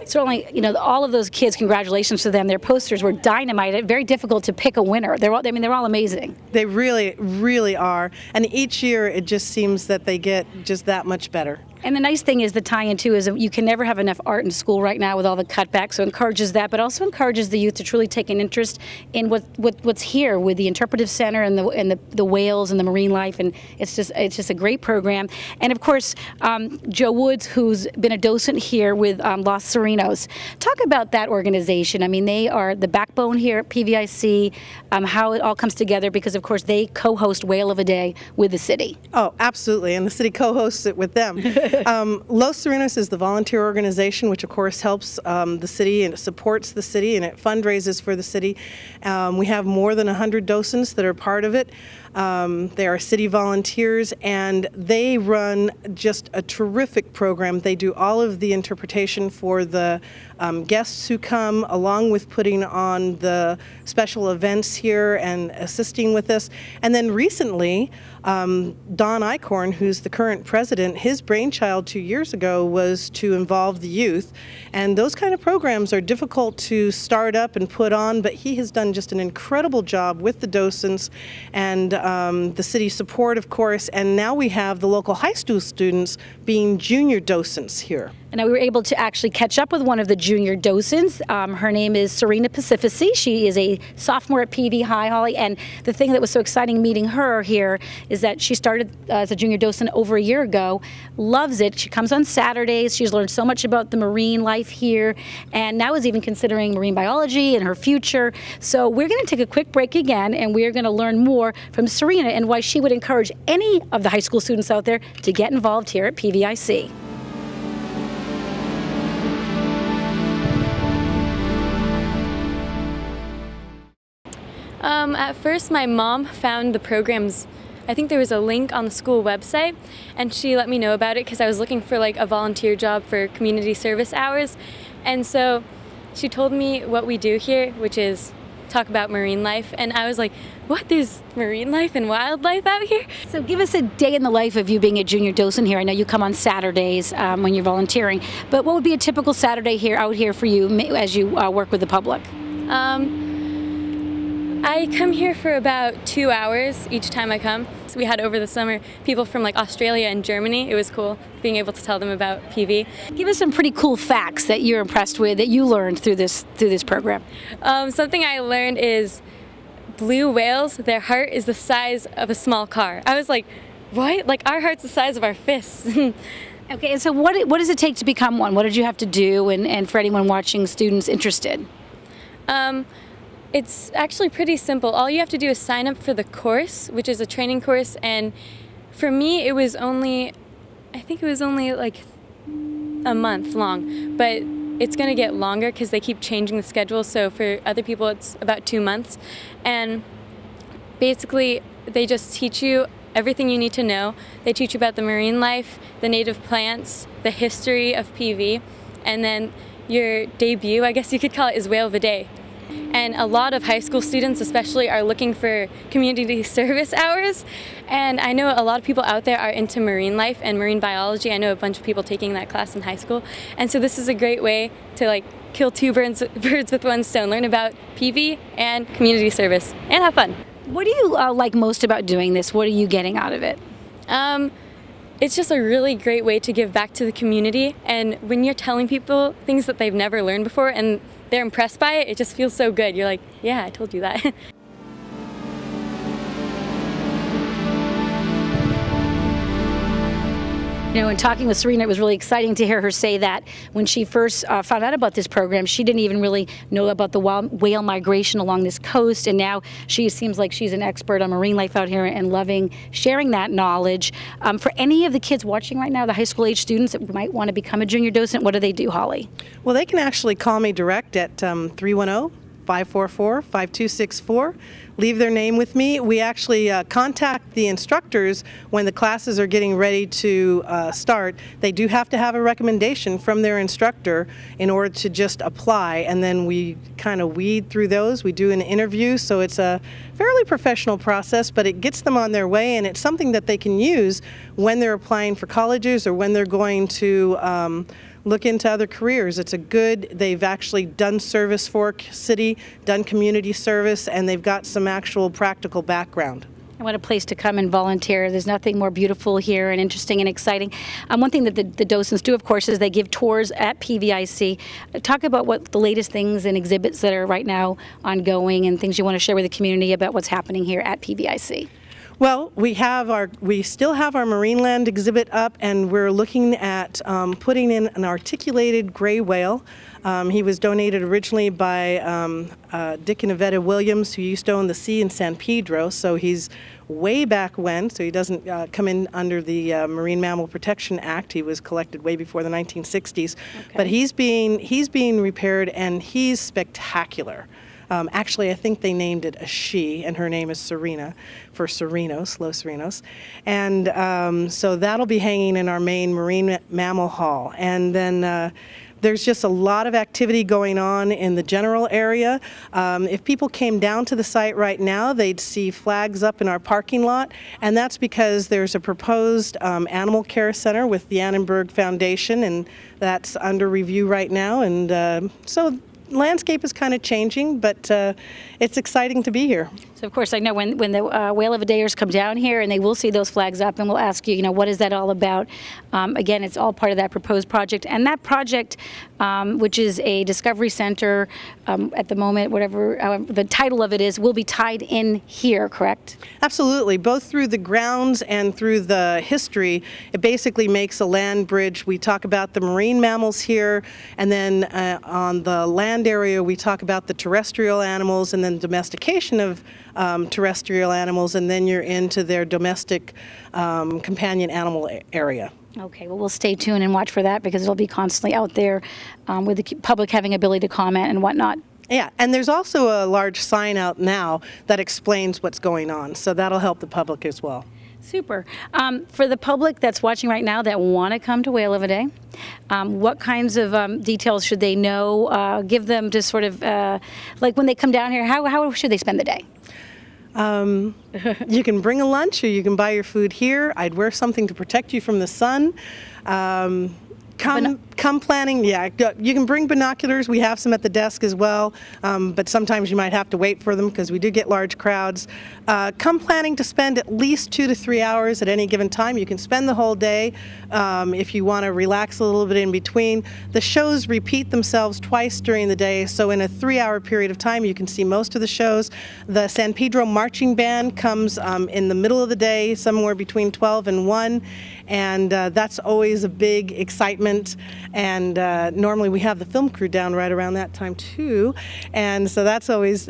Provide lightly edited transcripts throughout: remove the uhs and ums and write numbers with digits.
Certainly, you know, all of those kids, congratulations to them. Their posters were dynamite. Very difficult to pick a winner. They're all amazing. They really, really are. And each year it just seems that they get just that much better. And the nice thing is the tie-in too is you can never have enough art in school right now with all the cutbacks, so it encourages that, but also encourages the youth to truly take an interest in what's here with the interpretive center and the whales and the marine life, and it's just a great program. And of course, Joe Woods, who's been a docent here with Los Serenos. Talk about that organization. I mean, they are the backbone here at PVIC, how it all comes together, because of course they co-host Whale of a Day with the city. Oh, absolutely, and the city co-hosts it with them. Los Serenos is the volunteer organization, which of course helps the city, and it supports the city, and it fundraises for the city. We have more than 100 docents that are part of it. They are city volunteers, and they run just a terrific program. They do all of the interpretation for the guests who come, along with putting on the special events here and assisting with this. And then recently, Don Eichhorn, who's the current president, his brainchild 2 years ago was to involve the youth. And those kind of programs are difficult to start up and put on, but he has done just an incredible job with the docents and the city support, of course. And now we have the local high school students being junior docents here. And we were able to actually catch up with one of the junior docents. Her name is Serena Pacifici. She is a sophomore at PV High, Holly. And the thing that was so exciting meeting her here is that she started as a junior docent over a year ago, loves it. She comes on Saturdays. She's learned so much about the marine life here, and now is even considering marine biology and her future. So we're going to take a quick break again, and we're going to learn more from Serena and why she would encourage any of the high school students out there to get involved here at PVIC. At first, my mom found the programs. I think there was a link on the school website, and she let me know about it because I was looking for like a volunteer job for community service hours. And so she told me what we do here, which is talk about marine life. And I was like, what, there's marine life and wildlife out here? So give us a day in the life of you being a junior docent here. I know you come on Saturdays when you're volunteering, but what would be a typical Saturday here out here for you as you work with the public? I come here for about 2 hours each time I come. So we had over the summer people from like Australia and Germany. It was cool being able to tell them about PV. Give us some pretty cool facts that you're impressed with, that you learned through this program. Something I learned is blue whales, their heart is the size of a small car. I was like, what? Like our heart's the size of our fists. Okay, and so what does it take to become one? What did you have to do, and for anyone watching, students interested? It's actually pretty simple. All you have to do is sign up for the course, which is a training course, and for me it was only, I think it was only like a month long, but it's going to get longer because they keep changing the schedule, so for other people it's about 2 months. And basically they just teach you everything you need to know. They teach you about the marine life, the native plants, the history of PV, and then your debut, I guess you could call it, is Whale of a Day. And a lot of high school students especially are looking for community service hours, and I know a lot of people out there are into marine life and marine biology. I know a bunch of people taking that class in high school, and so this is a great way to like kill two birds with one stone, learn about PV and community service, and have fun. What do you like most about doing this? What are you getting out of it? It's just a really great way to give back to the community, and when you're telling people things that they've never learned before and they're impressed by it, it just feels so good. You're like, yeah, I told you that. You know, in talking with Serena, it was really exciting to hear her say that when she first found out about this program, she didn't even really know about the whale migration along this coast, and now she seems like she's an expert on marine life out here and loving sharing that knowledge. For any of the kids watching right now, the high school age students that might want to become a junior docent, what do they do, Holly? Well, they can actually call me direct at 310-544-5264. Leave their name with me. We actually contact the instructors when the classes are getting ready to start. They do have to have a recommendation from their instructor in order to just apply, and then we kind of weed through those. We do an interview, so it's a fairly professional process, but it gets them on their way, and it's something that they can use when they're applying for colleges or when they're going to look into other careers. It's a good, they've actually done service for city, done community service, and they've got some actual practical background. And what a place to come and volunteer. There's nothing more beautiful here and interesting and exciting. One thing that the docents do, of course, is they give tours at PVIC. Talk about what the latest things and exhibits that are right now ongoing and things you want to share with the community about what's happening here at PVIC. Well, we still have our Marineland exhibit up, and we're looking at putting in an articulated gray whale. He was donated originally by Dick and Yvetta Williams, who used to own the sea in San Pedro, so he's way back when, so he doesn't come in under the Marine Mammal Protection Act. He was collected way before the 1960s. Okay. But he's being repaired, and he's spectacular. Actually, I think they named it a she, and her name is Serena, for Serenos, Los Serenos. And so that'll be hanging in our main marine mammal hall. And then there's just a lot of activity going on in the general area. If people came down to the site right now, they'd see flags up in our parking lot, and that's because there's a proposed animal care center with the Annenberg Foundation, and that's under review right now. And so landscape is kind of changing, but it's exciting to be here. So, of course, I know when the Whale of a Dayers come down here, and they will see those flags up, and we'll ask you, what is that all about? Again, it's all part of that proposed project. And that project, which is a discovery center at the moment, whatever the title of it is, will be tied in here, correct? Absolutely. Both through the grounds and through the history, it basically makes a land bridge. We talk about the marine mammals here, and then on the land area, we talk about the terrestrial animals, and then domestication of terrestrial animals, and then you're into their domestic companion animal area. Okay, well, we'll stay tuned and watch for that, because it'll be constantly out there with the public having ability to comment and whatnot. Yeah, and there's also a large sign out now that explains what's going on, so that'll help the public as well. Super. For the public that's watching right now that want to come to Whale of a Day, what kinds of details should they know? Give them just sort of, like when they come down here, how should they spend the day? You can bring a lunch, or you can buy your food here. I'd wear something to protect you from the sun. Come planning, yeah, you can bring binoculars. We have some at the desk as well, but sometimes you might have to wait for them because we do get large crowds. Come planning to spend at least 2 to 3 hours at any given time. You can spend the whole day if you want to relax a little bit in between. The shows repeat themselves twice during the day, so in a 3-hour period of time you can see most of the shows. The San Pedro Marching Band comes in the middle of the day, somewhere between 12 and 1, and that's always a big excitement. And normally we have the film crew down right around that time too, and so that's always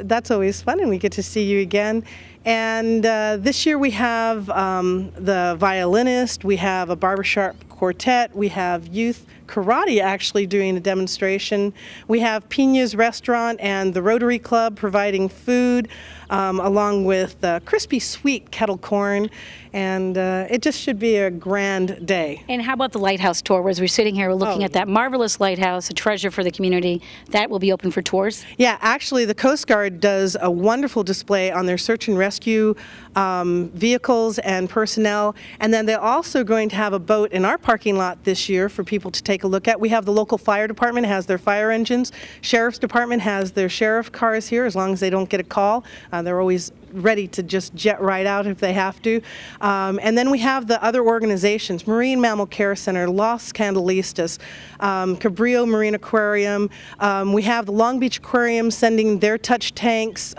fun, and we get to see you again. And this year we have the violinist, we have a barbershop quartet, we have youth karate actually doing a demonstration, we have Pina's Restaurant and the Rotary Club providing food, along with crispy sweet kettle corn, and it just should be a grand day. And how about the lighthouse tour? As we're sitting here looking at that marvelous lighthouse, a treasure for the community, that will be open for tours? Yeah, actually the Coast Guard does a wonderful display on their search and rescue vehicles and personnel, and then they're also going to have a boat in our parking lot this year for people to take a look at. We have the local fire department has their fire engines, sheriff's department has their sheriff cars here as long as they don't get a call. They're always ready to just jet right out if they have to. And then we have the other organizations, Marine Mammal Care Center, Los Candelistas, Cabrillo Marine Aquarium. We have the Long Beach Aquarium sending their touch tanks.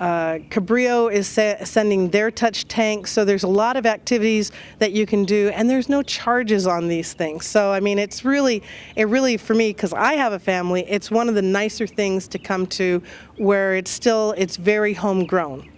Cabrillo is sending their touch tanks, so there's a lot of activities that you can do, and there's no charges on these things. So I mean, it really for me, because I have a family, it's one of the nicer things to come to, where it's very homegrown.